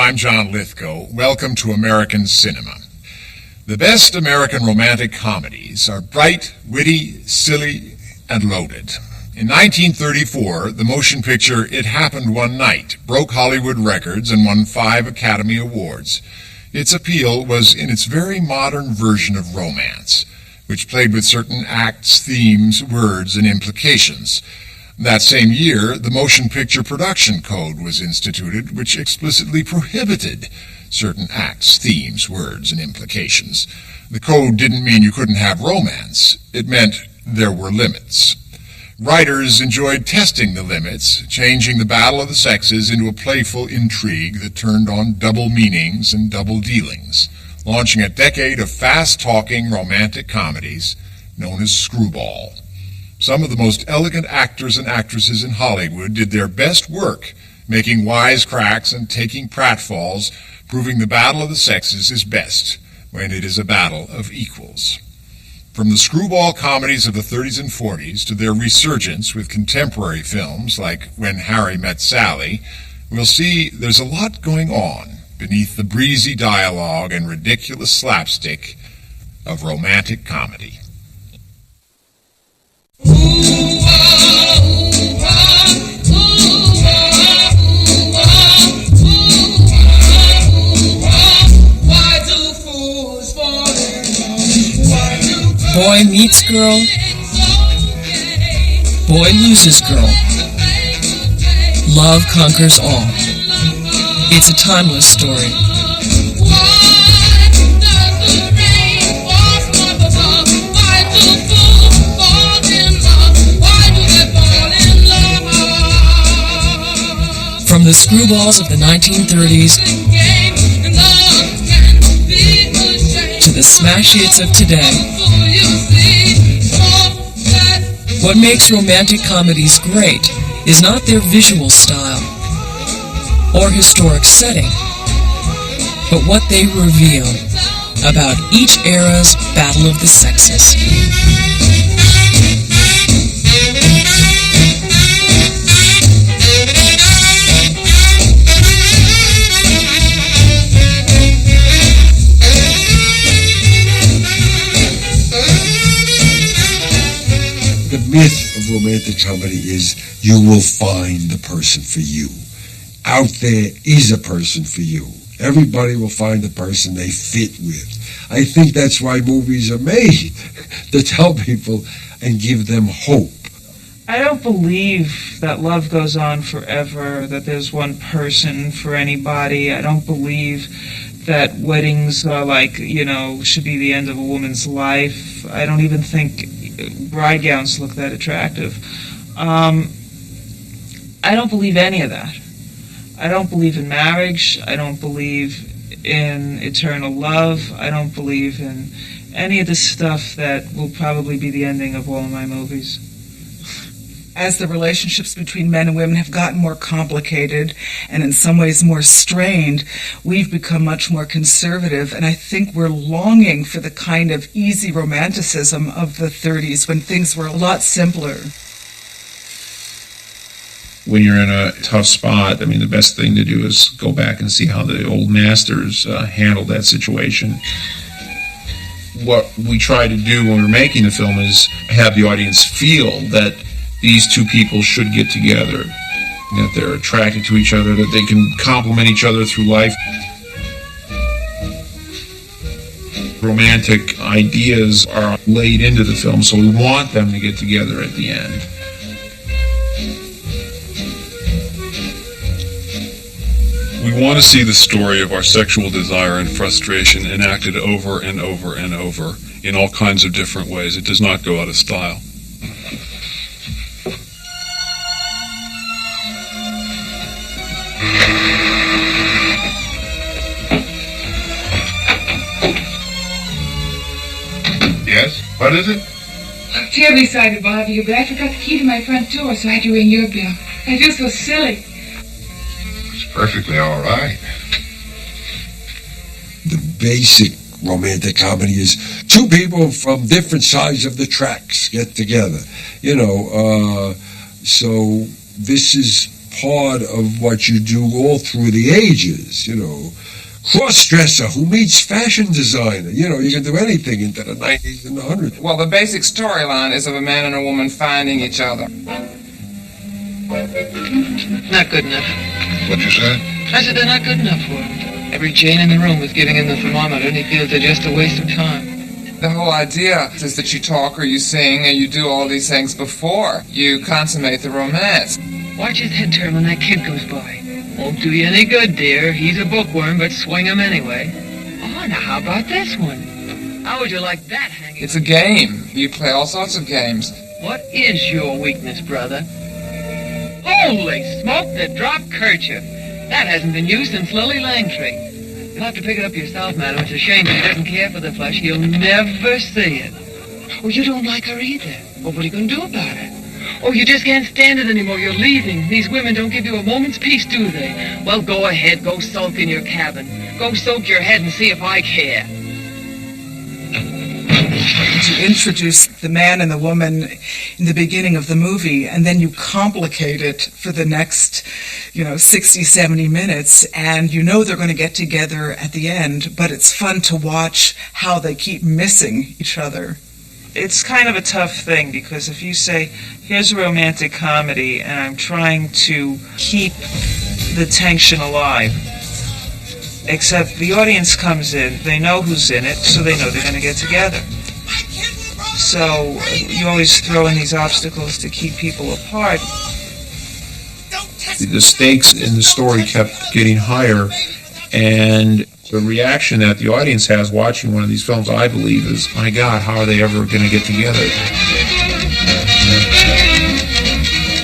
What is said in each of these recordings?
I'm John Lithgow. Welcome to American Cinema. The best American romantic comedies are bright, witty, silly, and loaded. In 1934, the motion picture It Happened One Night broke Hollywood records and won 5 Academy Awards. Its appeal was in its very modern version of romance, which played with certain acts, themes, words, and implications. That same year, the Motion Picture Production Code was instituted, which explicitly prohibited certain acts, themes, words, and implications. The code didn't mean you couldn't have romance. It meant there were limits. Writers enjoyed testing the limits, changing the battle of the sexes into a playful intrigue that turned on double meanings and double dealings, launching a decade of fast-talking romantic comedies known as screwball. Some of the most elegant actors and actresses in Hollywood did their best work, making wisecracks and taking pratfalls, proving the battle of the sexes is best when it is a battle of equals. From the screwball comedies of the 30s and 40s to their resurgence with contemporary films like When Harry Met Sally, we'll see there's a lot going on beneath the breezy dialogue and ridiculous slapstick of romantic comedy. Boy meets girl, boy loses girl. Love conquers all. It's a timeless story. From the screwballs of the 1930s to the smash hits of today, what makes romantic comedies great is not their visual style or historic setting, but what they reveal about each era's battle of the sexes. The myth of romantic comedy is you will find the person for you. Out there is a person for you. Everybody will find the person they fit with. I think that's why movies are made, to tell people and give them hope. I don't believe that love goes on forever, that there's one person for anybody. I don't believe that weddings are should be the end of a woman's life. I don't even think bride gowns look that attractive. I don't believe any of that. I don't believe in marriage. I don't believe in eternal love. I don't believe in any of the stuff that will probably be the ending of all of my movies. As the relationships between men and women have gotten more complicated and in some ways more strained, we've become much more conservative, and I think we're longing for the kind of easy romanticism of the 30s when things were a lot simpler. When you're in a tough spot, the best thing to do is go back and see how the old masters handled that situation. What we try to do when we're making the film is have the audience feel that these two people should get together, that they're attracted to each other, that they can complement each other through life. Romantic ideas are laid into the film, so we want them to get together at the end. We want to see the story of our sexual desire and frustration enacted over and over and over in all kinds of different ways. It does not go out of style. Yes? What is it? I'm terribly sorry to bother you, but I forgot the key to my front door, so I had to ring your bell. I feel so silly. It's perfectly all right. The basic romantic comedy is two people from different sides of the tracks get together. So this is part of what you do all through the ages, you know. Cross-dresser who meets fashion designer. You know, you can do anything into the 90s and the 100s. Well, the basic storyline is of a man and a woman finding each other. Not good enough. What'd you say? I said they're not good enough for him. Every Jane in the room is giving him the thermometer, and he feels they're just a waste of time. The whole idea is that you talk or you sing and you do all these things before you consummate the romance. Watch his head turn when that kid goes by. Won't do you any good, dear. He's a bookworm, but swing him anyway. Oh, now how about this one? How would you like that hanging? It's a game. You play all sorts of games. What is your weakness, brother? Holy smoke, the drop kerchief. That hasn't been used since Lily Langtry. You'll have to pick it up yourself, madam. It's a shame he doesn't care for the flesh. He'll never see it. Oh, you don't like her either. Well, what are you going to do about it? Oh, you just can't stand it anymore. You're leaving. These women don't give you a moment's peace, do they? Well, go ahead. Go sulk in your cabin. Go soak your head and see if I care. You introduce the man and the woman in the beginning of the movie, and then you complicate it for the next, 60, 70 minutes, and you know they're going to get together at the end, but it's fun to watch how they keep missing each other. It's kind of a tough thing, because if you say, here's a romantic comedy, and I'm trying to keep the tension alive, except the audience comes in, they know who's in it, so they know they're going to get together. So you always throw in these obstacles to keep people apart. The stakes in the story kept getting higher, and the reaction that the audience has watching one of these films, I believe, is, my God, how are they ever going to get together?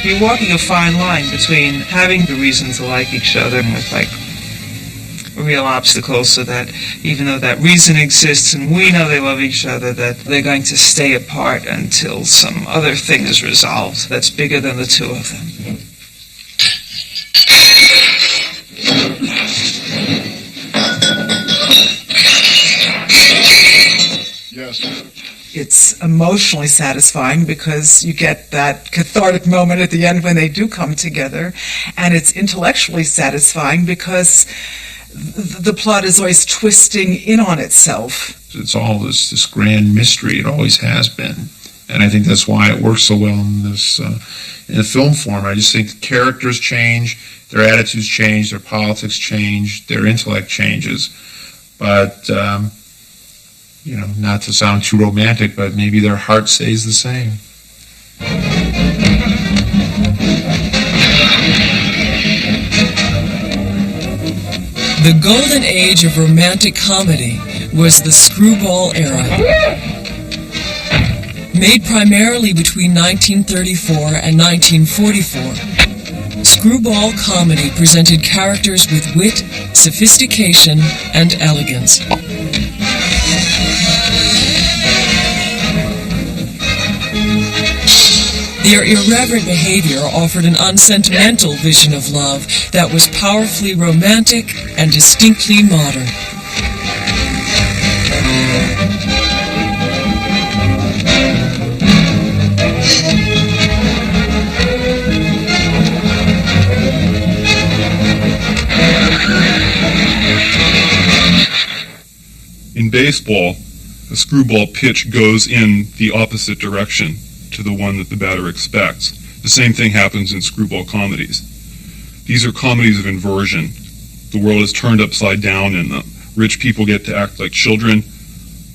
You're walking a fine line between having the reason to like each other and with, real obstacles, so that even though that reason exists and we know they love each other, that they're going to stay apart until some other thing is resolved that's bigger than the two of them. Yes. It's emotionally satisfying because you get that cathartic moment at the end when they do come together, and it's intellectually satisfying because the plot is always twisting in on itself. It's all this grand mystery. It always has been. And I think that's why it works so well in this in the film form. I just think the characters change, their attitudes change, their politics change, their intellect changes. But, not to sound too romantic, but maybe their heart stays the same. The golden age of romantic comedy was the screwball era. Made primarily between 1934 and 1944, screwball comedy presented characters with wit, sophistication, and elegance. Their irreverent behavior offered an unsentimental vision of love that was powerfully romantic and distinctly modern. In baseball, a screwball pitch goes in the opposite direction to the one that the batter expects. The same thing happens in screwball comedies. These are comedies of inversion. The world is turned upside down in them. Rich people get to act like children.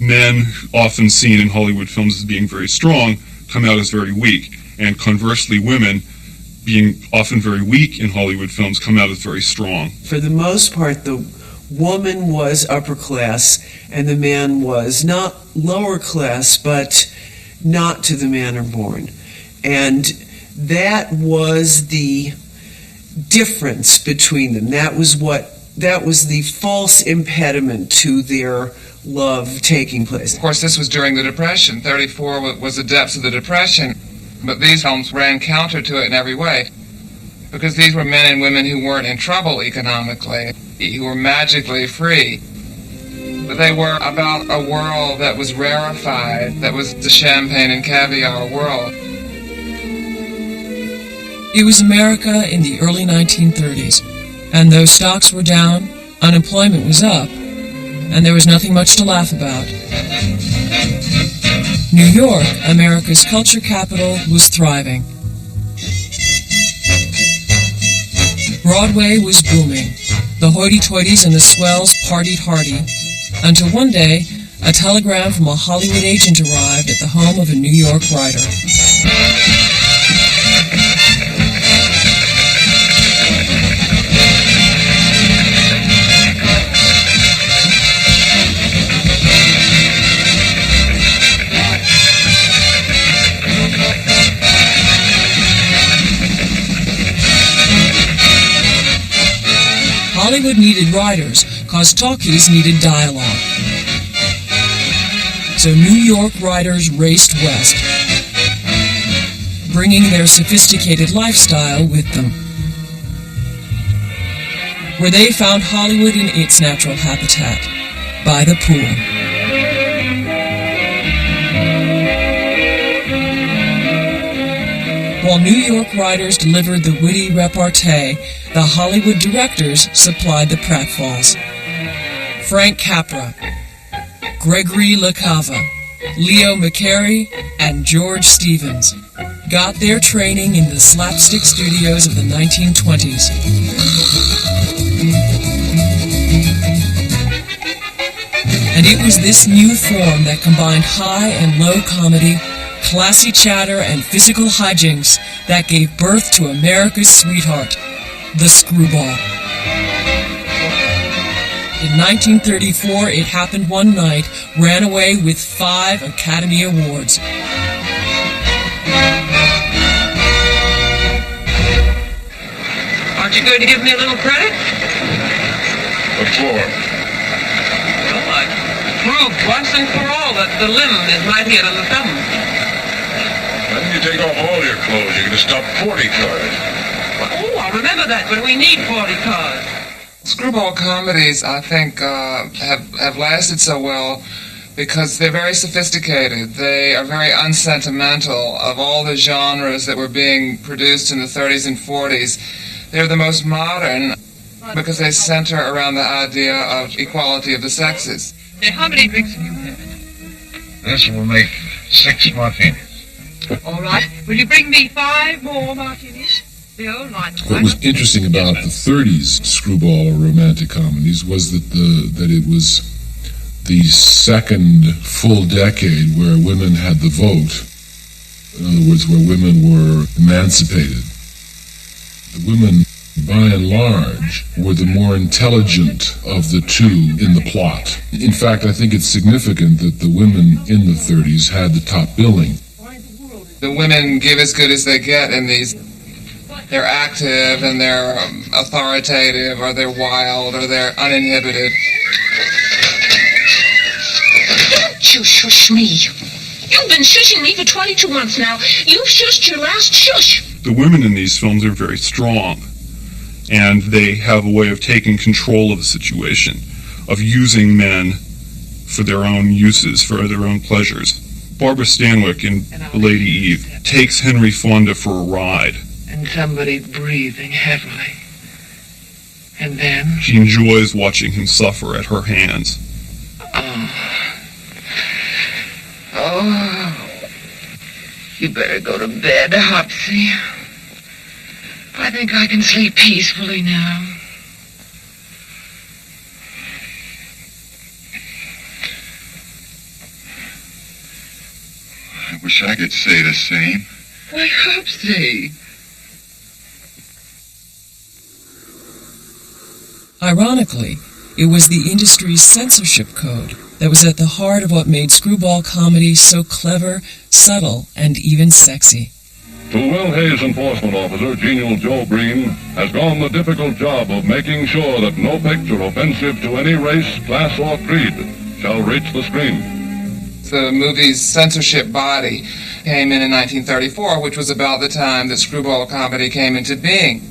Men, often seen in Hollywood films as being very strong, come out as very weak. And conversely, women, being often very weak in Hollywood films, come out as very strong. For the most part, the woman was upper class and the man was not lower class, but not to the manner born. And that was the difference between them. That was the false impediment to their love taking place. Of course, this was during the Depression. 34 was the depths of the Depression, but these films ran counter to it in every way, because these were men and women who weren't in trouble economically, who were magically free. But they were about a world that was rarefied, that was the champagne and caviar world. It was America in the early 1930s, and though stocks were down, unemployment was up, and there was nothing much to laugh about. New York, America's culture capital, was thriving. Broadway was booming. The hoity-toities and the swells partied hardy, until one day, a telegram from a Hollywood agent arrived at the home of a New York writer. Hollywood needed writers, cause talkies needed dialogue. So New York writers raced west, bringing their sophisticated lifestyle with them, where they found Hollywood in its natural habitat, by the pool. While New York writers delivered the witty repartee, the Hollywood directors supplied the pratfalls. Frank Capra, Gregory LaCava, Leo McCarey, and George Stevens got their training in the slapstick studios of the 1920s. And it was this new form that combined high and low comedy, classy chatter, and physical hijinks that gave birth to America's sweetheart, the screwball. In 1934, it happened one night, ran away with 5 Academy Awards. Aren't you going to give me a little credit? What for? Well, I proved once and for all that the limb is mightier than the thumb. Why don't you take off all your clothes? You're going to stop 40 cars. Oh, I'll remember that when we need 40 cars. Screwball comedies, I think, have lasted so well because they're very sophisticated. They are very unsentimental. Of all the genres that were being produced in the 30s and 40s, they're the most modern because they center around the idea of equality of the sexes. Now, how many drinks have you had? This will make 6 martinis. All right. Will you bring me 5 more martinis? The old line. What was interesting about the 30s screwball or romantic comedies was that it was the second full decade where women had the vote. In other words, where women were emancipated. The women, by and large, were the more intelligent of the two in the plot. In fact, I think it's significant that the women in the 30s had the top billing. The women give as good as they get in these. They're active and they're authoritative, or they're wild, or they're uninhibited. Don't you shush me. You've been shushing me for 22 months now. You've shushed your last shush. The women in these films are very strong, and they have a way of taking control of the situation, of using men for their own uses, for their own pleasures. Barbara Stanwyck in Lady Eve takes Henry Fonda for a ride. And somebody breathing heavily. And then? She enjoys watching him suffer at her hands. Oh. You better go to bed, Hopsy. I think I can sleep peacefully now. I wish I could say the same. Why, Hopsy. Ironically, it was the industry's censorship code that was at the heart of what made screwball comedy so clever, subtle, and even sexy. To Will Hayes Enforcement Officer Genial Joe Breen has gone the difficult job of making sure that no picture offensive to any race, class, or creed shall reach the screen. The movie's censorship body came in 1934, which was about the time that screwball comedy came into being.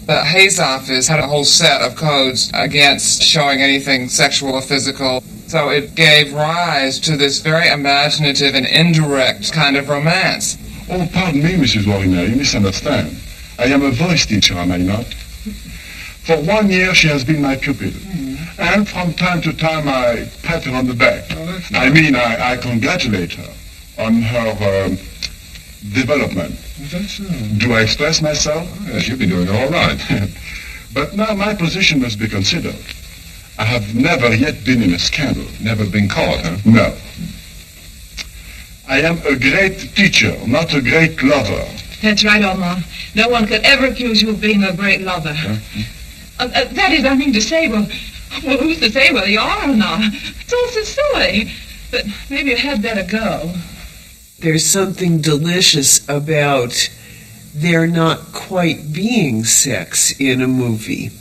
The Hayes office had a whole set of codes against showing anything sexual or physical. So it gave rise to this very imaginative and indirect kind of romance. Oh, pardon me, Mrs. Lorimer, you misunderstand. I am a voice teacher, am I not? For 1 year, she has been my pupil. And from time to time, I pat her on the back. I congratulate her on her development. Do I express myself? Yes, you've been doing all right. But now my position must be considered. I have never yet been in a scandal. Never been caught, huh? No. I am a great teacher, not a great lover. That's right, Armand. No one could ever accuse you of being a great lover. That is, I mean to say, well, who's to say whether you are or not? It's all so silly. But maybe you had better go. There's something delicious about there not quite being sex in a movie.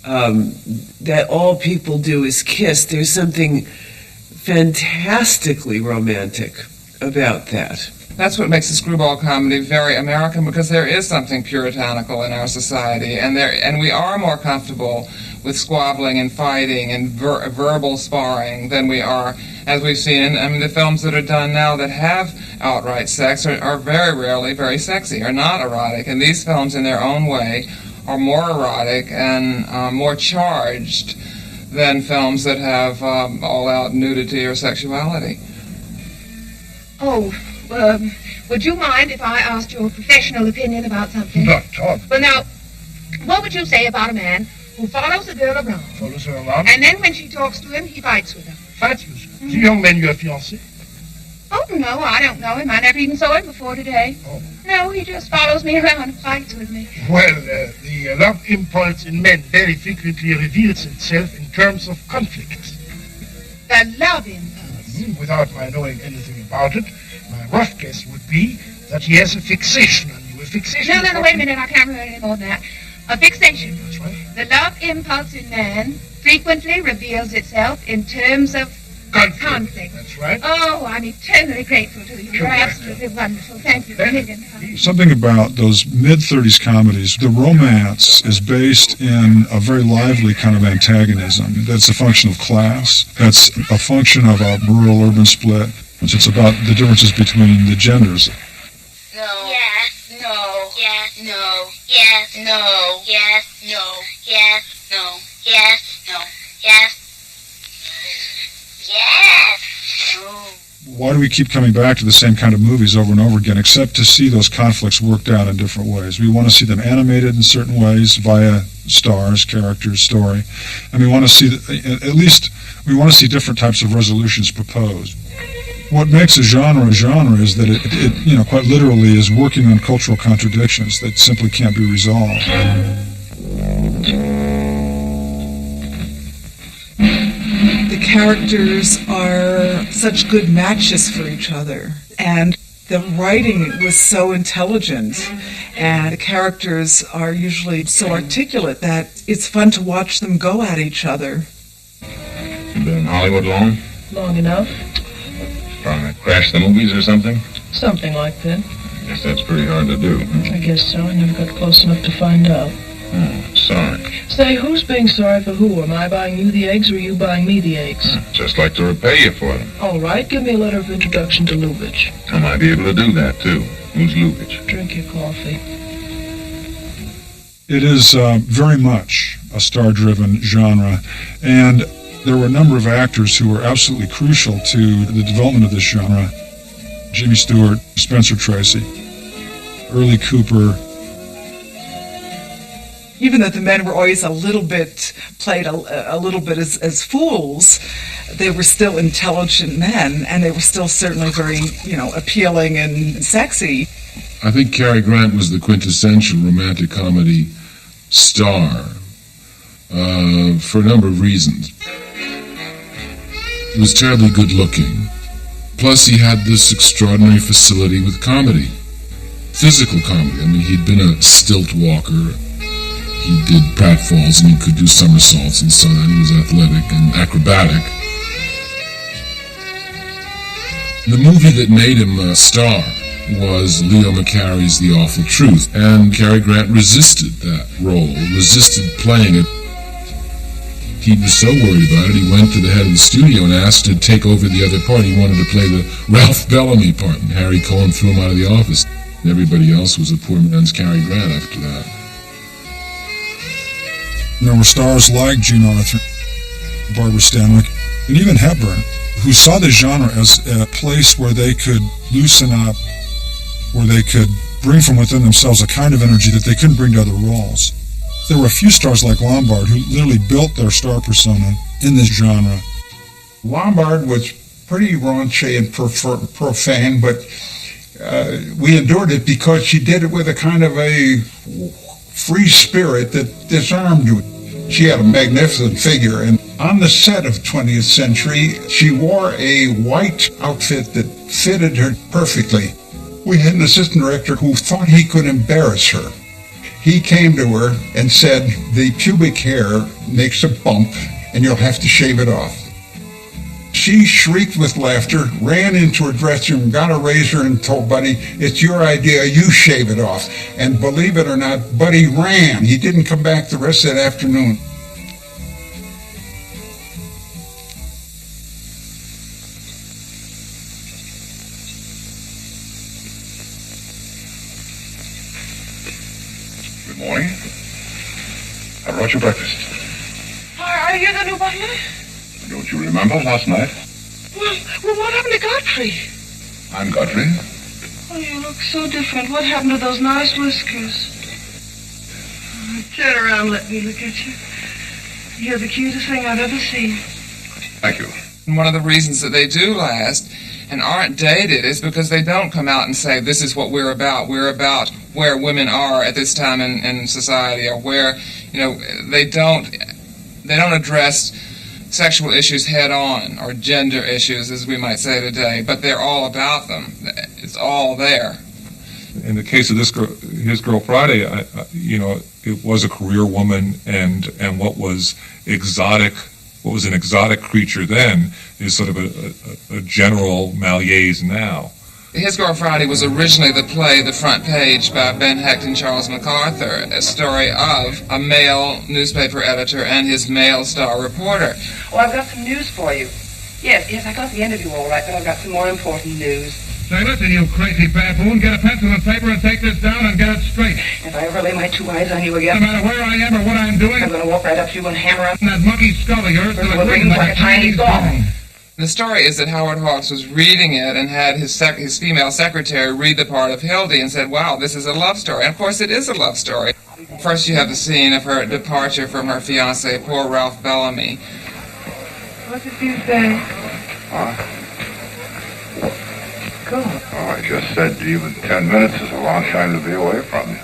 That all people do is kiss. There's something fantastically romantic about that. That's what makes a screwball comedy very American, because there is something puritanical in our society, and we are more comfortable with squabbling and fighting and verbal sparring than we are, as we've seen. I mean, the films that are done now that have outright sex are very rarely very sexy, are not erotic, and these films in their own way are more erotic and more charged than films that have all-out nudity or sexuality. Oh, would you mind if I asked your professional opinion about something? Not at all. Well, now, what would you say about a man who follows a girl around? Follows her around? And then when she talks to him, he fights with her. Fights with her? The young man your fiancé? Oh, no, I don't know him. I never even saw him before today. Oh. No, he just follows me around and fights with me. Well, the love impulse in men very frequently reveals itself in terms of conflict. The love impulse? Without my knowing anything about it, my rough guess would be that he has a fixation on you. A fixation... No, wait a minute. I can't remember any more than that. A fixation. That's right. The love impulse in man frequently reveals itself in terms of conflict. That's right. Oh, I'm eternally grateful to you. You're absolutely wonderful. Thank you for taking Something about those mid-30s comedies, the romance is based in a very lively kind of antagonism. That's a function of class. That's a function of a rural-urban split. It's about the differences between the genders. No. Yes. No. Yes. No. Yes. No. Yes. No. Yes. No. Yes. No. Yes. Yes. No. Why do we keep coming back to the same kind of movies over and over again, except to see those conflicts worked out in different ways? We want to see them animated in certain ways via stars, characters, story. And we want to see, at least, we want to see different types of resolutions proposed. What makes a genre is that it quite literally is working on cultural contradictions that simply can't be resolved. The characters are such good matches for each other, and the writing was so intelligent, and the characters are usually so articulate that it's fun to watch them go at each other. You been in Hollywood long? Long enough. Trying to crash the movies or something? Something like that. I guess that's pretty hard to do. I guess so. I never got close enough to find out. Oh, sorry. Say, who's being sorry for who? Am I buying you the eggs or are you buying me the eggs? Just like to repay you for them. All right, give me a letter of introduction to Lubitsch. I might be able to do that, too. Who's Lubitsch? Drink your coffee. It is very much a star-driven genre, and there were a number of actors who were absolutely crucial to the development of this genre. Jimmy Stewart, Spencer Tracy, Early Cooper. Even though the men were always a little bit played a little bit as fools, they were still intelligent men, and they were still certainly very, appealing and sexy. I think Cary Grant was the quintessential romantic comedy star for a number of reasons. He was terribly good looking. Plus, he had this extraordinary facility with comedy. Physical comedy. I mean, he'd been a stilt walker. He did pratfalls and he could do somersaults and so on. He was athletic and acrobatic. The movie that made him a star was Leo McCarey's The Awful Truth. And Cary Grant resisted that role, resisted playing it. He was so worried about it, he went to the head of the studio and asked to take over the other part. He wanted to play the Ralph Bellamy part, and Harry Cohen threw him out of the office. And everybody else was a poor man's Cary Grant after that. And there were stars like Jean Arthur, Barbara Stanwyck, and even Hepburn, who saw the genre as a place where they could loosen up, where they could bring from within themselves a kind of energy that they couldn't bring to other roles. There were a few stars like Lombard who literally built their star persona in this genre. Lombard was pretty raunchy and profane, but we endured it because she did it with a kind of a free spirit that disarmed you. She had a magnificent figure, and on the set of 20th Century, she wore a white outfit that fitted her perfectly. We had an assistant director who thought he could embarrass her. He came to her and said, the pubic hair makes a bump, and you'll have to shave it off. She shrieked with laughter, ran into her dressing room, got a razor, and told Buddy, it's your idea, you shave it off. And believe it or not, Buddy ran. He didn't come back the rest of that afternoon. Good morning. I brought you breakfast. Are you the new butler? Don't you remember last night? Well, what happened to Godfrey? I'm Godfrey. Oh, you look so different. What happened to those nice whiskers? Turn around and let me look at you. You're the cutest thing I've ever seen. Thank you. And one of the reasons that they do last and aren't dated is because they don't come out and say, this is what we're about. We're about where women are at this time in society, or where, they don't address sexual issues head on, or gender issues, as we might say today, but they're all about them. It's all there. In the case of this girl, His Girl Friday, it was a career woman, and what was an exotic creature then is sort of a general malaise now. His Girl Friday was originally the play, The Front Page, by Ben Hecht and Charles MacArthur, a story of a male newspaper editor and his male star reporter. Oh, I've got some news for you. Yes, I got the interview all right, but I've got some more important news. Say, listen, you crazy baboon, get a pencil and paper and take this down and get it straight. If I ever lay my two eyes on you again... No matter where I am or what I'm doing... I'm going to walk right up to you and hammer on that monkey skull of yours till it rings like a Chinese gong. The story is that Howard Hawks was reading it and had his female secretary read the part of Hildy and said, wow, this is a love story. And of course it is a love story. First you have the scene of her departure from her fiancé, poor Ralph Bellamy. What did you say? Go. Oh, I just said even 10 minutes is a long time to be away from you.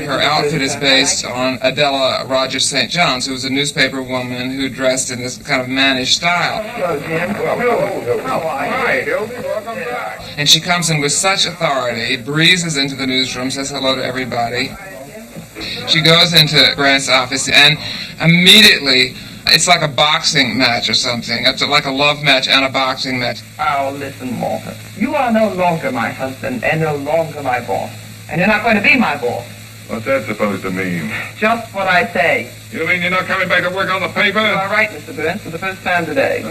Her outfit is based on Adela Rogers St. John's, who was a newspaper woman who dressed in this kind of mannish style. Hello, Jim. How are you? Hi, Hildy. Welcome back. And she comes in with such authority, breezes into the newsroom, says hello to everybody. She goes into Grant's office, and immediately it's like a boxing match or something. It's like a love match and a boxing match. Oh, listen, Walter. You are no longer my husband and no longer my boss. And you're not going to be my boss. What's that supposed to mean? Just what I say. You mean you're not coming back to work on the paper? You are right, Mr. Burns, for the first time today.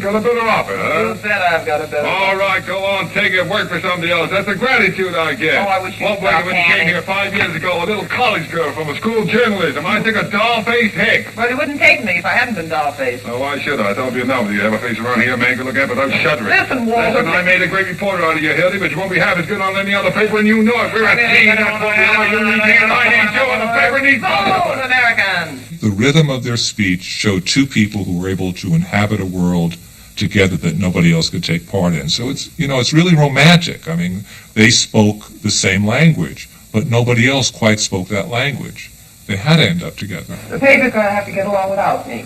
Got a better offer, huh? You bet I've got a better offer. All right, go on, take it, work for somebody else. That's the gratitude I get. Oh, I wish you'd One stop when you came here 5 years ago, a little college girl from a school of journalism. I think a doll-faced hick. Well, you wouldn't take me if I hadn't been doll-faced. Oh, why should I? I thought you know, you have a face around here man could look at without shuddering. Listen, Walter. Listen, I made a great reporter out of you, Hildy, but you won't be half as good on any other paper, and you know it. We're a team, that's what we are. You need me, and I need you, and the paper needs both of us. American. The rhythm of their speech showed two people who were able to inhabit a world together that nobody else could take part in. So it's really romantic. I mean, they spoke the same language, but nobody else quite spoke that language. They had to end up together. The paper's going to have to get along without me.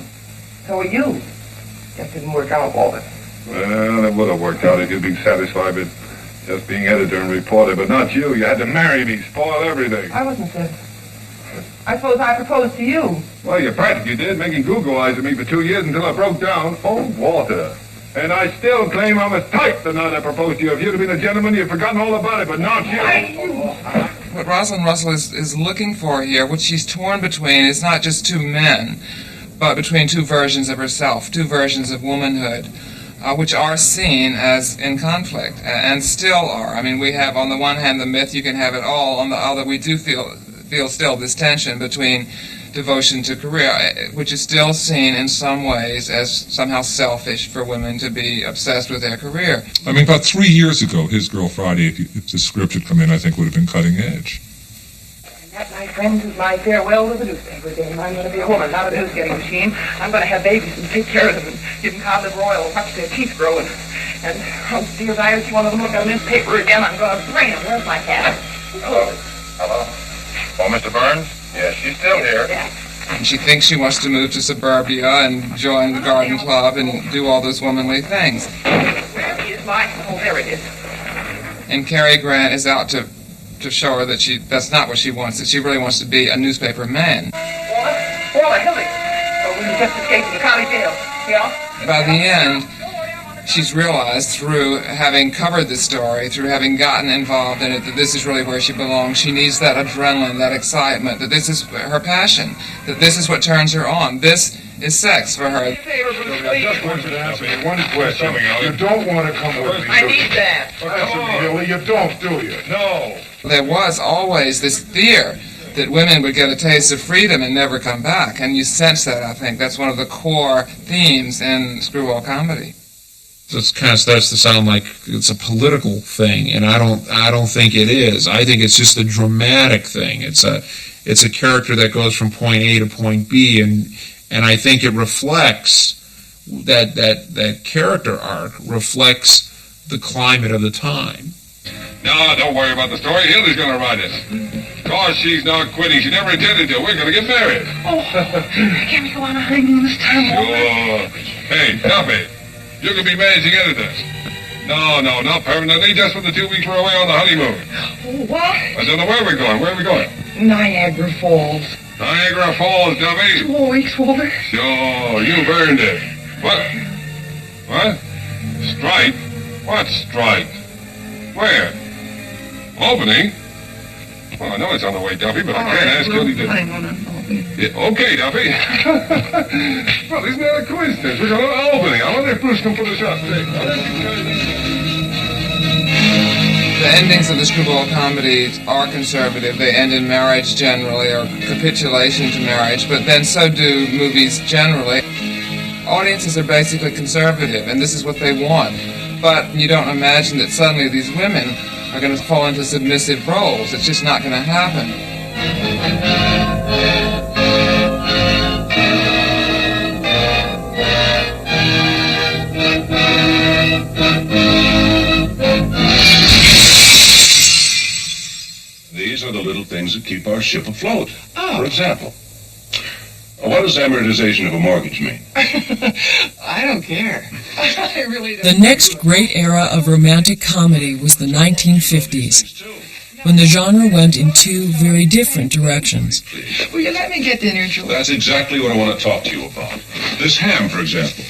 So are you. Just didn't work out, Walter. Well, it would have worked out if you'd been satisfied with just being editor and reporter, but not you. You had to marry me, spoil everything. I wasn't said. I suppose I proposed to you. Well, you practically did, making Google eyes at me for 2 years until I broke down. Oh, Walter. And I still claim I'm a type the night I proposed to you. If you'd have been a gentleman, you'd forgotten all about it, but not you. What Rosalind Russell is looking for here, what she's torn between, is not just two men, but between two versions of herself, two versions of womanhood. which are seen as in conflict and still are. I mean, we have on the one hand the myth you can have it all, on the other we do feel still this tension between devotion to career, which is still seen in some ways as somehow selfish for women to be obsessed with their career. I mean, about 3 years ago, His Girl Friday, if the script had come in, I think would have been cutting edge. And that, my friends, is my farewell to the newspaper game. I'm going to be a woman, not a news-getting machine. I'm going to have babies and take care of them and give them cod liver oil and watch their teeth grow. And oh, dear, if I ever see one of them look at a newspaper again, I'm going to brain them. Where's my hat? Hello? Oh, Mr. Burns? Yes, she's still here. And she thinks she wants to move to suburbia and join the garden club and do all those womanly things. Where is my... Oh, there it is. And Cary Grant is out to show her that that's not what she wants, that she really wants to be a newspaper man. Walter, Hildy. Oh, we just escaped from the county jail. Yeah? By the end, she's realized through having covered this story, through having gotten involved in it, that this is really where she belongs. She needs that adrenaline, that excitement, that this is her passion, that this is what turns her on. This is sex for her. I just wanted to ask you one question. You don't want to come with me. I need that. Billy, you don't, do you? No. There was always this fear that women would get a taste of freedom and never come back, and you sense that, I think. That's one of the core themes in screwball comedy. So it kind of starts to sound like it's a political thing, and I don't think it is. I think it's just a dramatic thing. It's a character that goes from point A to point B, and I think it reflects that character arc reflects the climate of the time. No, don't worry about the story. Hildy's going to write it. Because she's not quitting. She never intended to. We're going to get married. Oh, can we go on a honeymoon this time, Walter? Sure. Hey, Duffy, you can be managing editors. No, not permanently, just for the 2 weeks we're away on the honeymoon. Oh, what? I don't know where we're going. Where are we going? Niagara Falls. Niagara Falls, Duffy. 2 more weeks, Walter. Sure, you've earned it. What? Strike? What strike? Where? Albany? Well, I know it's on the way, Duffy, but I can't ask Hildy to... Yeah, okay, Duffy. Well, isn't that a coincidence? We're going to Albany. I wonder if Bruce can put us up. The endings of the screwball comedies are conservative. They end in marriage generally, or capitulation to marriage, but then so do movies generally. Audiences are basically conservative, and this is what they want. But you don't imagine that suddenly these women are going to fall into submissive roles. It's just not going to happen. These are the little things that keep our ship afloat. For example, what does amortization of a mortgage mean? I don't care. I really don't. The next great era of romantic comedy was the 1950s, when the genre went in two very different directions. Will you let me get dinner, George? That's exactly what I want to talk to you about. This ham, for example.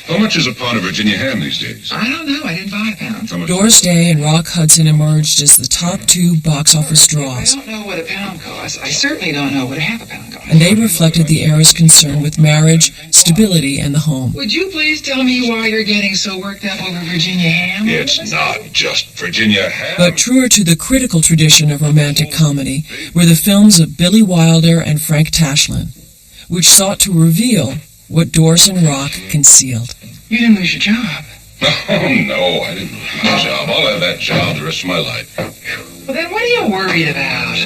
How much is a pound of Virginia ham these days? I don't know. I didn't buy a pound. Doris Day and Rock Hudson emerged as the top two box office draws, I don't know what a pound costs. I certainly don't know what a half a pound costs. and they reflected the era's concern with marriage, stability, and the home. Would you please tell me why you're getting so worked up over Virginia ham? It's not just Virginia ham. But truer to the critical tradition of romantic comedy were the films of Billy Wilder and Frank Tashlin, which sought to reveal what Doris and Rock concealed. You didn't lose your job. Oh, no, I didn't lose my job. I'll have that job the rest of my life. Well, then what are you worried about?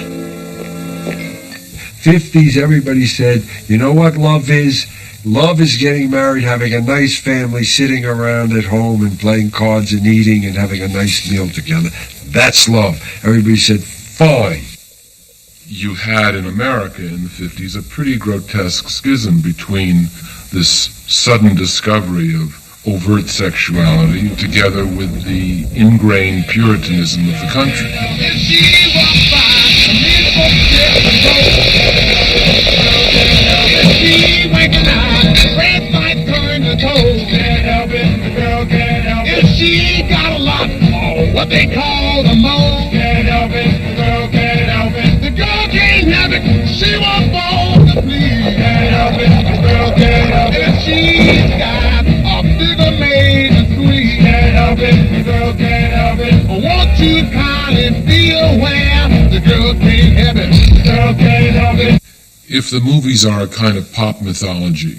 50s, everybody said, you know what love is? Love is getting married, having a nice family, sitting around at home and playing cards and eating and having a nice meal together. That's love. Everybody said, fine. You had in America in the 50s a pretty grotesque schism between this sudden discovery of overt sexuality together with the ingrained puritanism of the country. If she got a lot more, what they call the mo, can't help it, the girl can't help it. The girl can't have it, she was born to please. Can't help it, the girl can't help it. If she's got a bigger maid girl can't help it. If the movies are a kind of pop mythology,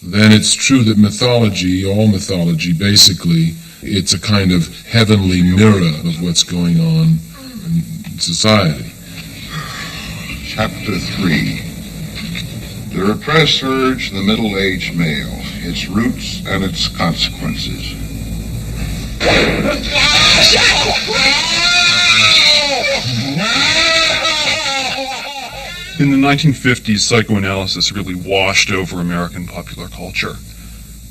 then it's true that mythology, all mythology, basically, it's a kind of heavenly mirror of what's going on in society. Chapter 3. The repressed urge of the middle-aged male, its roots and its consequences. In the 1950s, psychoanalysis really washed over American popular culture.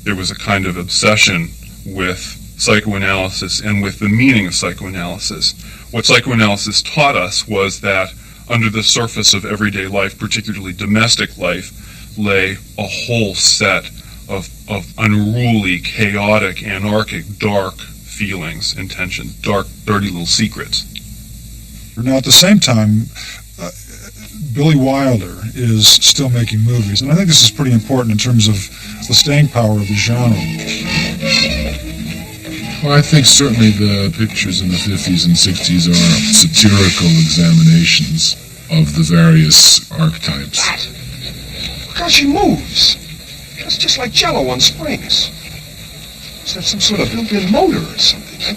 There was a kind of obsession with psychoanalysis and with the meaning of psychoanalysis. What psychoanalysis taught us was that under the surface of everyday life, particularly domestic life, lay a whole set of unruly, chaotic, anarchic, dark feelings and tensions, dark, dirty little secrets. Now, at the same time, Billy Wilder is still making movies, and I think this is pretty important in terms of the staying power of the genre. Well, I think certainly the pictures in the 50s and 60s are satirical examinations of the various archetypes. Because she moves. It's just like Jell-O on springs. Must have some sort of built-in motor or something.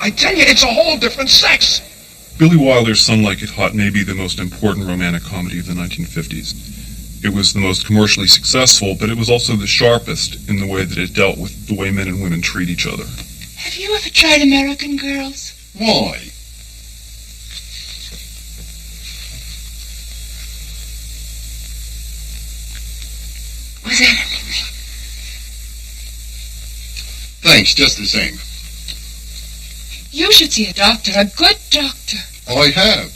I tell you, it's a whole different sex. Billy Wilder's Sun Like It Hot may be the most important romantic comedy of the 1950s. It was the most commercially successful, but it was also the sharpest in the way that it dealt with the way men and women treat each other. Have you ever tried American Girls? Why? Was that anything? Thanks, just the same. You should see a doctor, a good doctor. I have.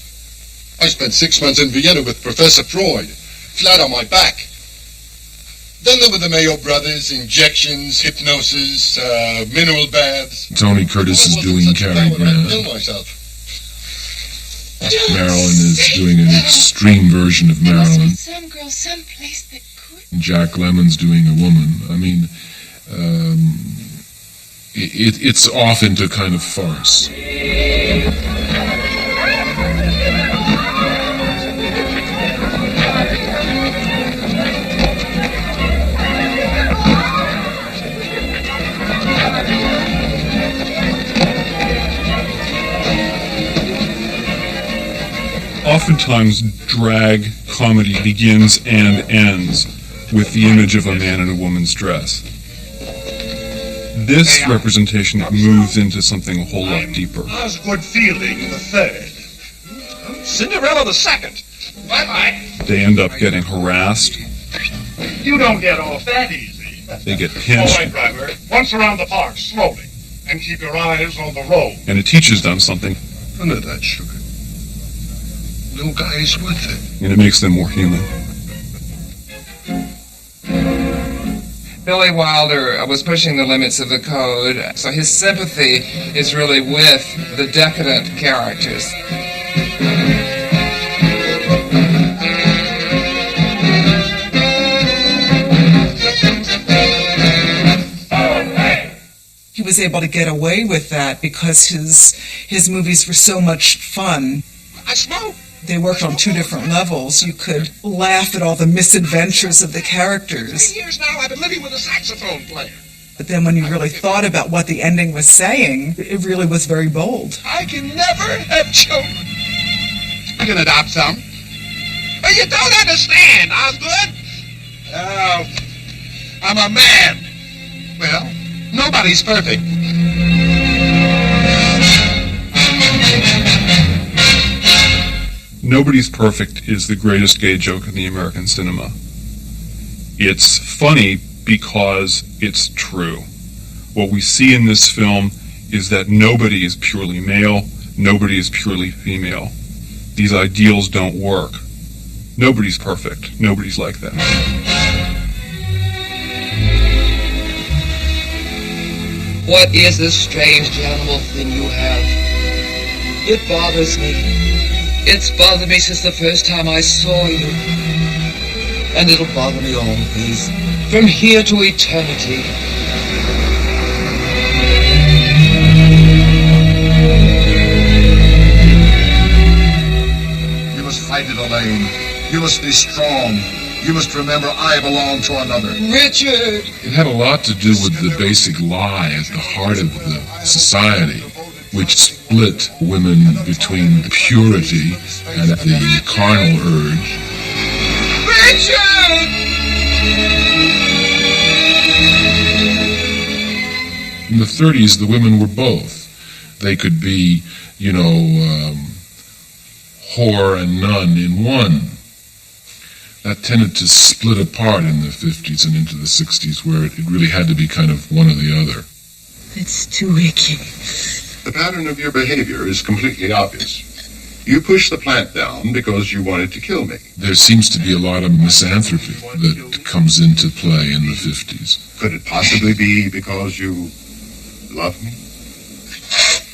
I spent 6 months in Vienna with Professor Freud, flat on my back. Then there were the Mayo Brothers, injections, hypnosis, mineral baths. Tony Curtis is doing Cary Grant. Kill myself. Marilyn is doing an extreme version of Marilyn. Some girl someplace that Jack Lemmon's doing a woman. I mean, it's off into kind of farce. Oftentimes, drag comedy begins and ends with the image of a man in a woman's dress. This representation moves into something a whole lot deeper. Osgood Fielding the third. Cinderella the second. Bye-bye. They end up getting harassed. You don't get off that easy. They get All pinched. right, driver. Once around the park, slowly. And keep your eyes on the road. And it teaches them something, None of that sugar. Little guy's with it. and it makes them more human. Billy Wilder was pushing the limits of the code, so his sympathy is really with the decadent characters. He was able to get away with that because his movies were so much fun. I smoke. They worked on two different levels. You could laugh at all the misadventures of the characters. 3 years now I've been living with a saxophone player. But then when you really thought about what the ending was saying, it really was very bold. I can never have children. I can adopt some. But you don't understand, Osgood. I'm a man. Well, nobody's perfect. Nobody's Perfect is the greatest gay joke in the American cinema. It's funny because it's true. What we see in this film is that nobody is purely male, nobody is purely female. These ideals don't work. Nobody's perfect. Nobody's like that. What is this strange animal thing you have? It bothers me. It's bothered me since the first time I saw you. And it'll bother me always, from here to eternity. Ida Lane. You must be strong. You must remember I belong to another. Richard! It had a lot to do with the basic lie at the heart of the society, which split women between purity and the carnal urge. Richard! In the 30s, the women were both. They could be, whore and nun in one. That tended to split apart in the 50s and into the 60s, where it really had to be kind of one or the other. It's too icky. The pattern of your behavior is completely obvious. You push the plant down because you wanted to kill me. There seems to be a lot of misanthropy that comes into play in the 50s. Could it possibly be because you love me?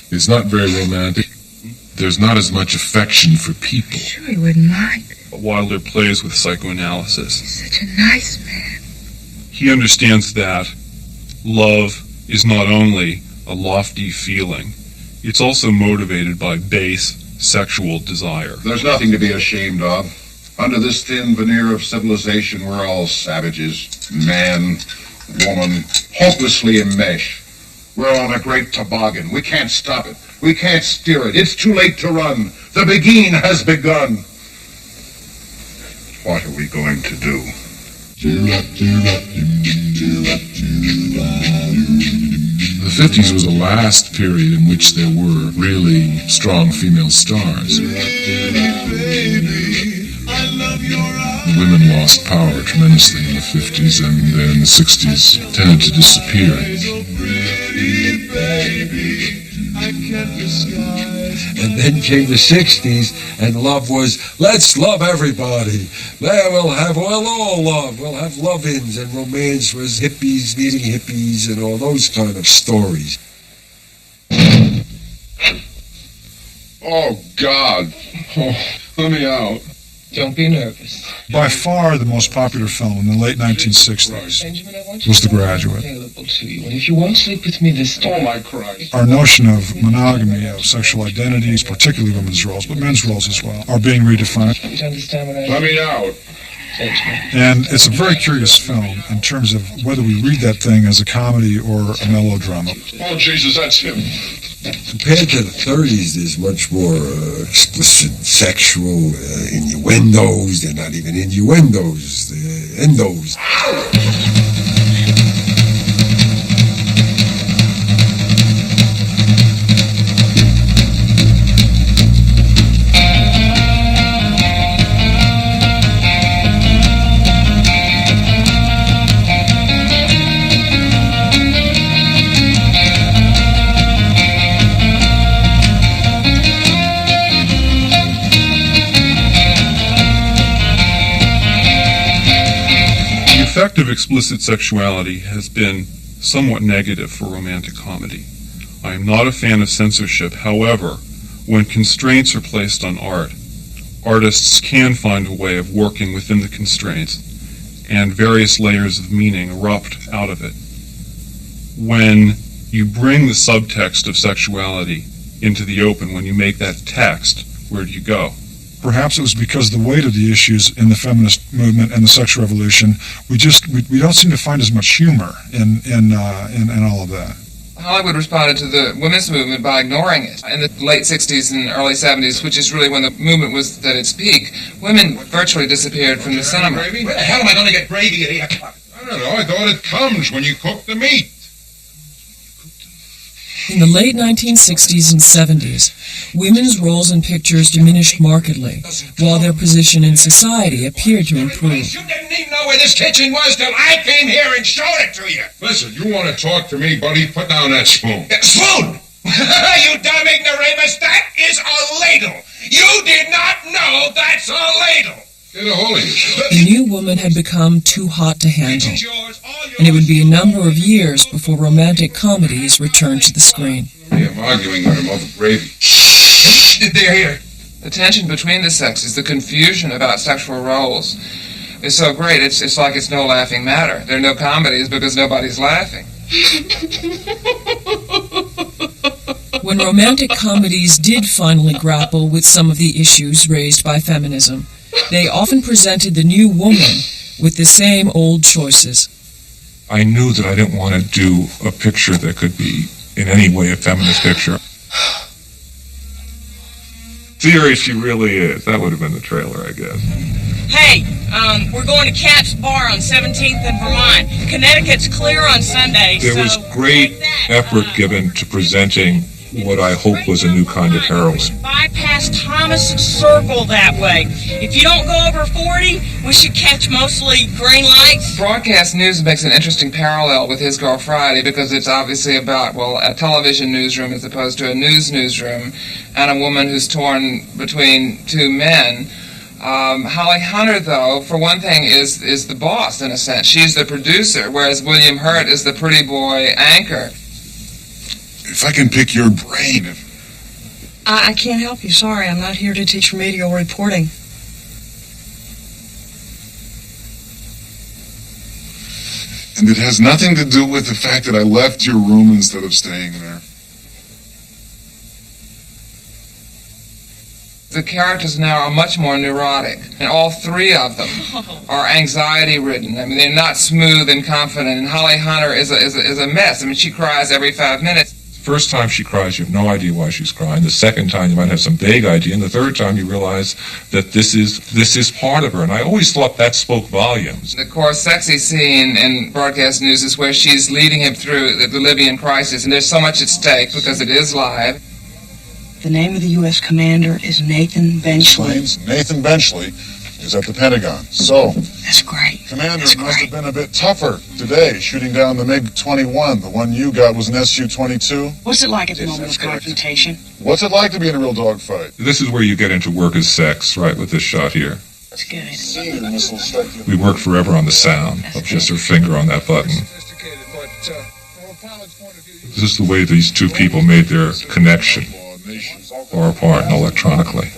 It's not very romantic. There's not as much affection for people. Sure, he wouldn't mind. Wilder plays with psychoanalysis. He's such a nice man. He understands that love is not only a lofty feeling, it's also motivated by base sexual desire. There's nothing to be ashamed of. Under this thin veneer of civilization, we're all savages. Man, woman, hopelessly enmeshed. We're on a great toboggan. We can't stop it. We can't steer it. It's too late to run. The beguine has begun. What are we going to do? The 50s was the last period in which there were really strong female stars. The women lost power tremendously in the 50s, and then in the 60s tended to disappear. And then came the 60s, and love was, let's love everybody. We'll all love. We'll have love-ins, and romance was hippies meeting hippies and all those kind of stories. Oh, God. Oh, let me out. Don't be nervous. By far the most popular film in the late 1960s was The Graduate. Available to you. And if you won't sleep with me this time... Oh, my Christ. Our notion of monogamy, of sexual identities, particularly women's roles, but men's roles as well, are being redefined. You understand what I Let me out. And it's a very curious film in terms of whether we read that thing as a comedy or a melodrama. Oh, Jesus, that's him. Compared to the 30s, there's much more explicit sexual innuendos. They're not even innuendos, they're endos. The effect of explicit sexuality has been somewhat negative for romantic comedy. I am not a fan of censorship. However, when constraints are placed on art, artists can find a way of working within the constraints, and various layers of meaning erupt out of it. When you bring the subtext of sexuality into the open, when you make that text, where do you go? Perhaps it was because the weight of the issues in the feminist movement and the sexual revolution, we don't seem to find as much humor in all of that. Hollywood responded to the women's movement by ignoring it. In the late 60s and early 70s, which is really when the movement was at its peak, women virtually disappeared from the cinema. Where the hell am I going to get gravy at 8 o'clock? I don't know. I thought it comes when you cook the meat. In the late 1960s and 70s, women's roles in pictures diminished markedly, while their position in society appeared to improve. You didn't even know where this kitchen was till I came here and showed it to you. Listen, you want to talk to me, buddy? Put down that spoon. Spoon! You dumb ignoramus, that is a ladle. You did not know that's a ladle. Get a hold of yourself. The new woman had become too hot to handle, and it would be a number of years before romantic comedies returned to the screen. I'm arguing with him over gravy. They're here. The tension between the sexes, the confusion about sexual roles, is so great, it's like it's no laughing matter. There are no comedies because nobody's laughing. When romantic comedies did finally grapple with some of the issues raised by feminism, they often presented the new woman with the same old choices. I knew that I didn't want to do a picture that could be in any way a feminist picture. Theory, she really is. That would have been the trailer, I guess. Hey, we're going to Cap's Bar on 17th and Vermont. Connecticut's clear on Sunday, There was great effort given to presenting what I hope was a new kind of heroine. bypass Thomas Circle that way. If you don't go over 40, we should catch mostly green lights. Broadcast news makes an interesting parallel with His Girl Friday because it's obviously about, well, a television newsroom as opposed to a newsroom, and a woman who's torn between two men. Holly Hunter, though, for one thing, is the boss, in a sense. She's the producer, whereas William Hurt is the pretty boy anchor. If I can pick your brain... I can't help you, sorry. I'm not here to teach remedial reporting. And it has nothing to do with the fact that I left your room instead of staying there. The characters now are much more neurotic, and all three of them are anxiety-ridden. I mean, they're not smooth and confident, and Holly Hunter is a mess. I mean, she cries every 5 minutes. First time she cries, you have no idea why she's crying. The second time, you might have some vague idea. And the third time, you realize that this is part of her. And I always thought that spoke volumes. The core sexy scene in broadcast news is where she's leading him through the Libyan crisis, and there's so much at stake because it is live. The name of the U.S. commander is Nathan Benchley. Nathan Benchley is at the Pentagon. So, That's great. Commander must have been a bit tougher today, shooting down the MiG-21. The one you got was an Su-22. What's it like at the moment of confrontation? What's it like to be in a real dogfight? This is where you get into work as sex, right, with this shot here. That's good. We worked forever on the sound of just her finger on that button. This is the way these two people made their connection, far apart and electronically.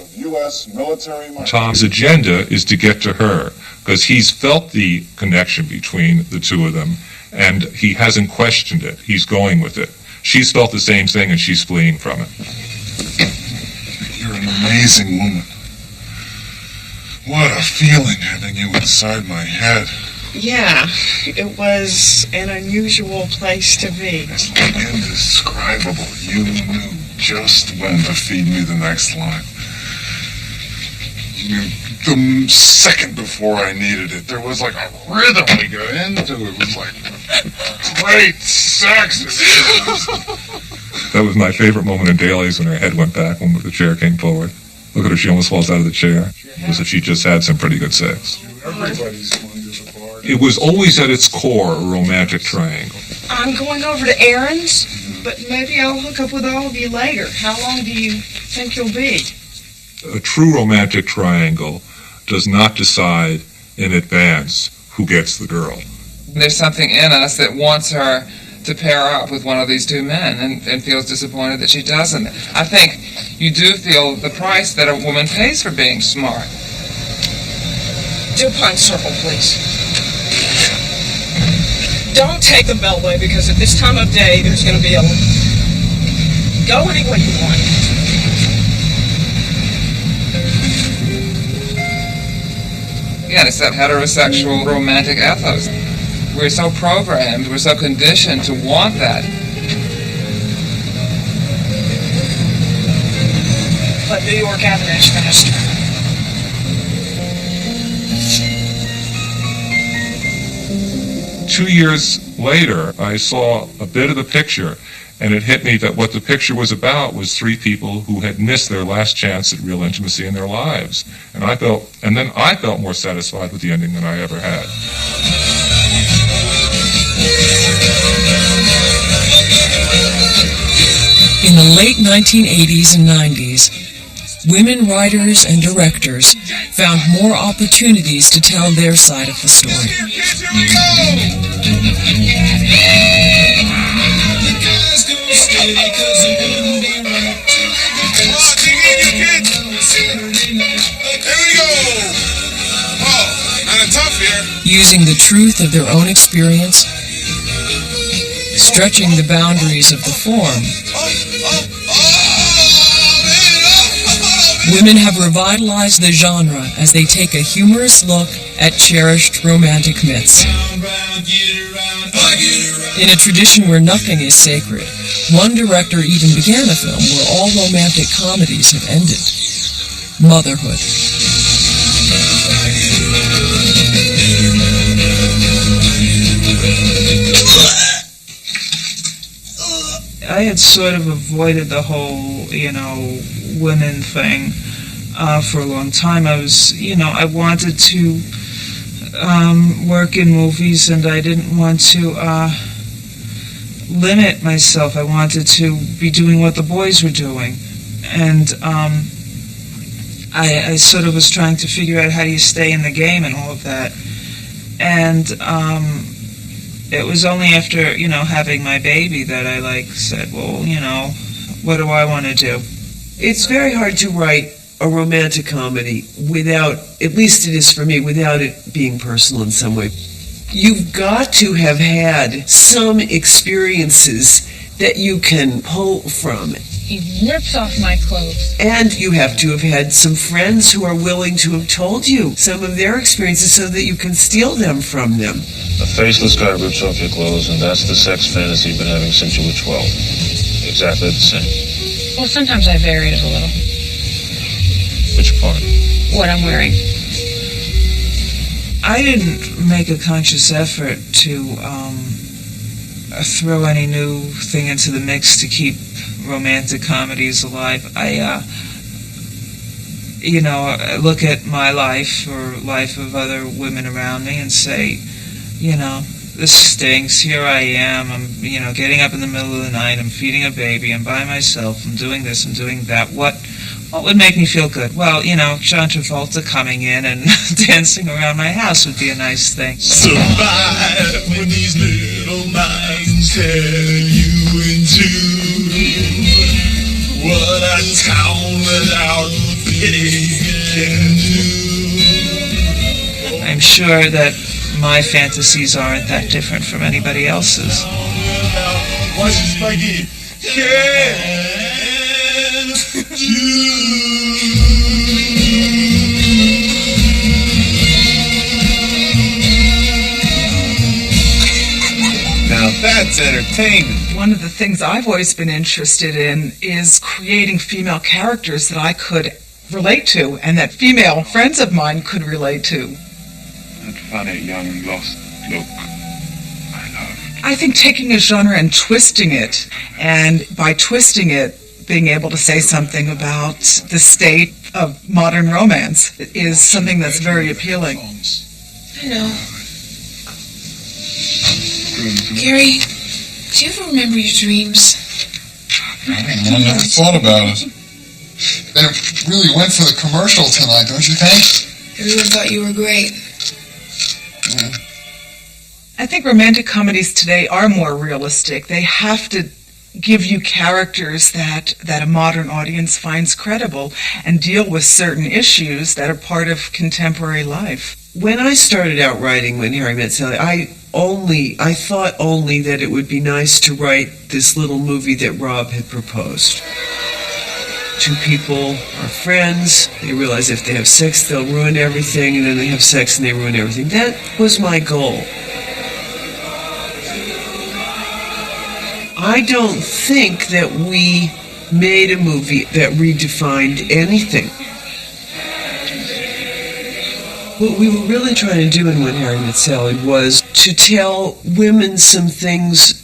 Tom's agenda is to get to her, because he's felt the connection between the two of them, and he hasn't questioned it. He's going with it. She's felt the same thing, and she's fleeing from it. You're an amazing woman. What a feeling having you inside my head. Yeah, it was an unusual place to be. It's like indescribable. You knew just when to feed me the next line. The second before I needed it, there was like a rhythm we got into. It was like great sex. That was my favorite moment in Dailies, when her head went back when the chair came forward. Look at her, she almost falls out of the chair. It was if she just had some pretty good sex. It was always at its core a romantic triangle. I'm going over to errands, but maybe I'll hook up with all of you later. How long do you think you'll be? A true romantic triangle does not decide in advance who gets the girl. There's something in us that wants her to pair up with one of these two men and feels disappointed that she doesn't. I think you do feel the price that a woman pays for being smart. Dupont Circle, please. Don't take the Beltway, because at this time of day, there's going to be a... Go any way you want. Again, it's that heterosexual romantic ethos. We're so programmed, we're so conditioned to want that. But New York Avenue's faster. Two years later, I saw a bit of the picture, and it hit me that what the picture was about was three people who had missed their last chance at real intimacy in their lives. And then I felt more satisfied with the ending than I ever had. In the late 1980s and 90s, women writers and directors found more opportunities to tell their side of the story. Using the truth of their own experience, stretching the boundaries of the form, women have revitalized the genre as they take a humorous look at cherished romantic myths. In a tradition where nothing is sacred, one director even began a film where all romantic comedies have ended: motherhood. I had sort of avoided the whole, women thing for a long time. I wanted to work in movies, and I didn't want to limit myself. I wanted to be doing what the boys were doing. And I sort of was trying to figure out how do you stay in the game and all of that. And it was only after, having my baby that I said, well, what do I want to do? It's very hard to write a romantic comedy without, at least it is for me, without it being personal in some way. You've got to have had some experiences that you can pull from. He rips off my clothes. And you have to have had some friends who are willing to have told you some of their experiences so that you can steal them from them. A faceless guy rips off your clothes, and that's the sex fantasy you've been having since you were 12. Exactly the same. Well, sometimes I vary it a little. Which part? What I'm wearing. I didn't make a conscious effort to throw any new thing into the mix to keep romantic comedies alive. I look at my life or life of other women around me and say, this stinks. Here I am. I'm, getting up in the middle of the night. I'm feeding a baby. I'm by myself. I'm doing this. I'm doing that. What would make me feel good? Well, John Travolta coming in and dancing around my house would be a nice thing. Survive when these little minds tear you into what a town without pity can do. I'm sure that my fantasies aren't that different from anybody else's. What Spaghetti can do. Now that's entertainment. One of the things I've always been interested in is creating female characters that I could relate to and that female friends of mine could relate to. That funny young lost look. I think taking a genre and twisting it, and by twisting it, being able to say something about the state of modern romance is something that's very appealing. I know. Gary, do you ever remember your dreams? I never thought about it. They really went for the commercial tonight, don't you think? Everyone thought you were great. Yeah. I think romantic comedies today are more realistic. They have to give you characters that a modern audience finds credible and deal with certain issues that are part of contemporary life. When I started out writing When Harry Met Sally, I thought only that it would be nice to write this little movie that Rob had proposed. Two people are friends, they realize if they have sex they'll ruin everything, and then they have sex and they ruin everything. That was my goal. I don't think that we made a movie that redefined anything. What we were really trying to do in When Harry Met Sally was to tell women some things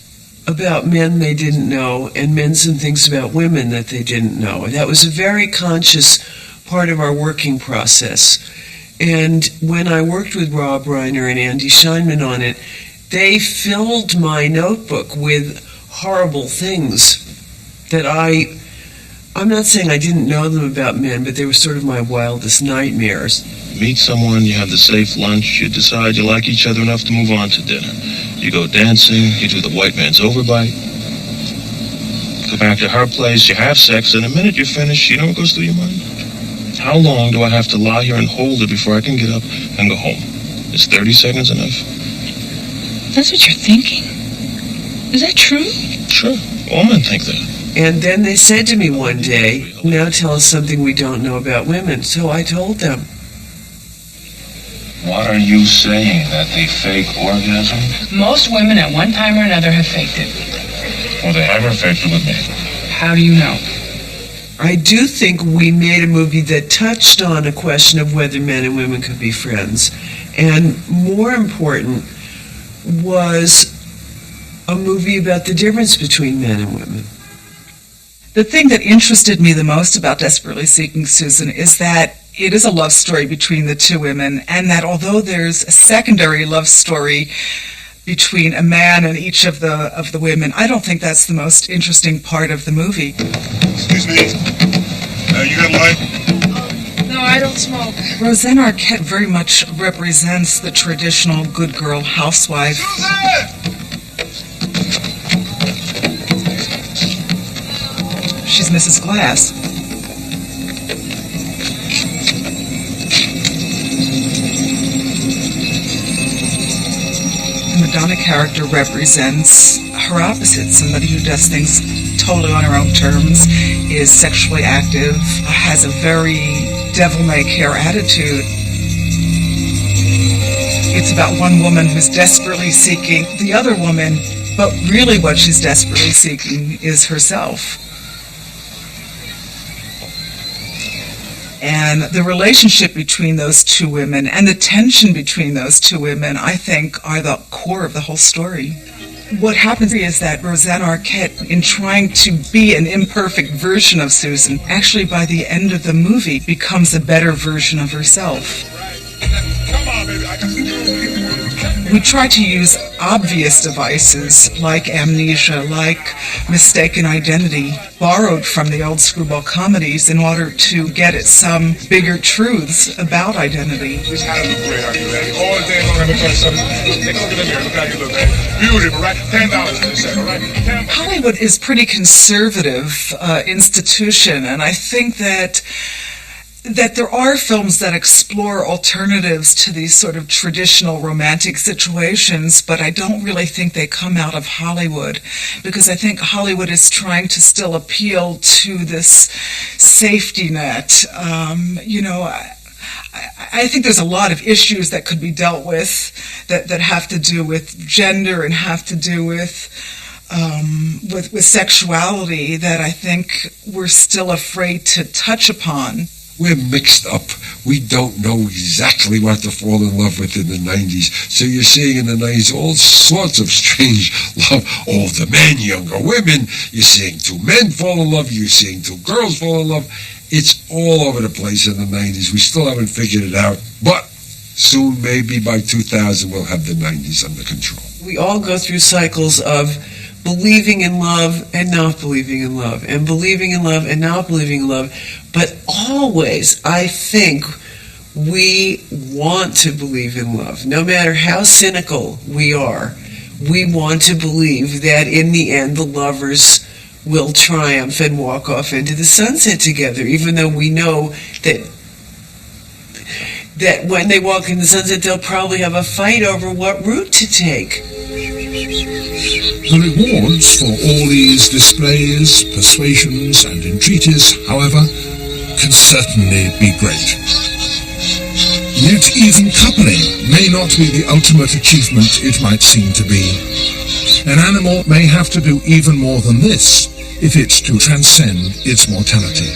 about men they didn't know, and men some things about women that they didn't know. And that was a very conscious part of our working process. And when I worked with Rob Reiner and Andy Scheinman on it, they filled my notebook with horrible things that I'm not saying I didn't know them about men, but they were sort of my wildest nightmares. Meet someone, you have the safe lunch, you decide you like each other enough to move on to dinner. You go dancing, you do the white man's overbite, go back to her place, you have sex, and the minute you're finished, you know what goes through your mind? How long do I have to lie here and hold it before I can get up and go home? Is 30 seconds enough? That's what you're thinking? Is that true? Sure. All men think that. And then they said to me one day, now tell us something we don't know about women. So I told them. What are you saying, that they fake orgasm? Most women at one time or another have faked it. Well, they haven't faked it with me. How do you know? I do think we made a movie that touched on a question of whether men and women could be friends. And more important, was a movie about the difference between men and women. The thing that interested me the most about Desperately Seeking Susan is that it is a love story between the two women, and that although there's a secondary love story between a man and each of the women, I don't think that's the most interesting part of the movie. Excuse me. You got a light? No, I don't smoke. Rosanna Arquette very much represents the traditional good girl housewife. She's Mrs. Glass. The Madonna character represents her opposite, somebody who does things totally on her own terms, is sexually active, has a very devil-may-care attitude. It's about one woman who's desperately seeking the other woman, but really what she's desperately seeking is herself. And the relationship between those two women and the tension between those two women, I think, are the core of the whole story. What happens is that Rosanna Arquette, in trying to be an imperfect version of Susan, actually by the end of the movie becomes a better version of herself. We try to use obvious devices like amnesia, like mistaken identity, borrowed from the old screwball comedies in order to get at some bigger truths about identity. This hat look great on you, Eddie. All day long I've been trying to sell it. Take a look in the mirror. Look how you look, Eddie. Beautiful, right? $10 for a second, right? Hollywood is a pretty conservative institution, and I think that there are films that explore alternatives to these sort of traditional romantic situations, but I don't really think they come out of Hollywood, because I think Hollywood is trying to still appeal to this safety net. I think there's a lot of issues that could be dealt with that have to do with gender and have to do with sexuality that I think we're still afraid to touch upon. We're mixed up. We don't know exactly what to fall in love with in the 90s. So you're seeing in the 90s all sorts of strange love. Older men, younger women. You're seeing two men fall in love. You're seeing two girls fall in love. It's all over the place in the 90s. We still haven't figured it out. But soon, maybe by 2000, we'll have the 90s under control. We all go through cycles of believing in love and not believing in love, and believing in love and not believing in love. But always, I think, we want to believe in love. No matter how cynical we are, we want to believe that in the end the lovers will triumph and walk off into the sunset together, even though we know that when they walk in the sunset, they'll probably have a fight over what route to take. The rewards for all these displays, persuasions, and entreaties, however, can certainly be great. Yet even coupling may not be the ultimate achievement it might seem to be. An animal may have to do even more than this if it's to transcend its mortality.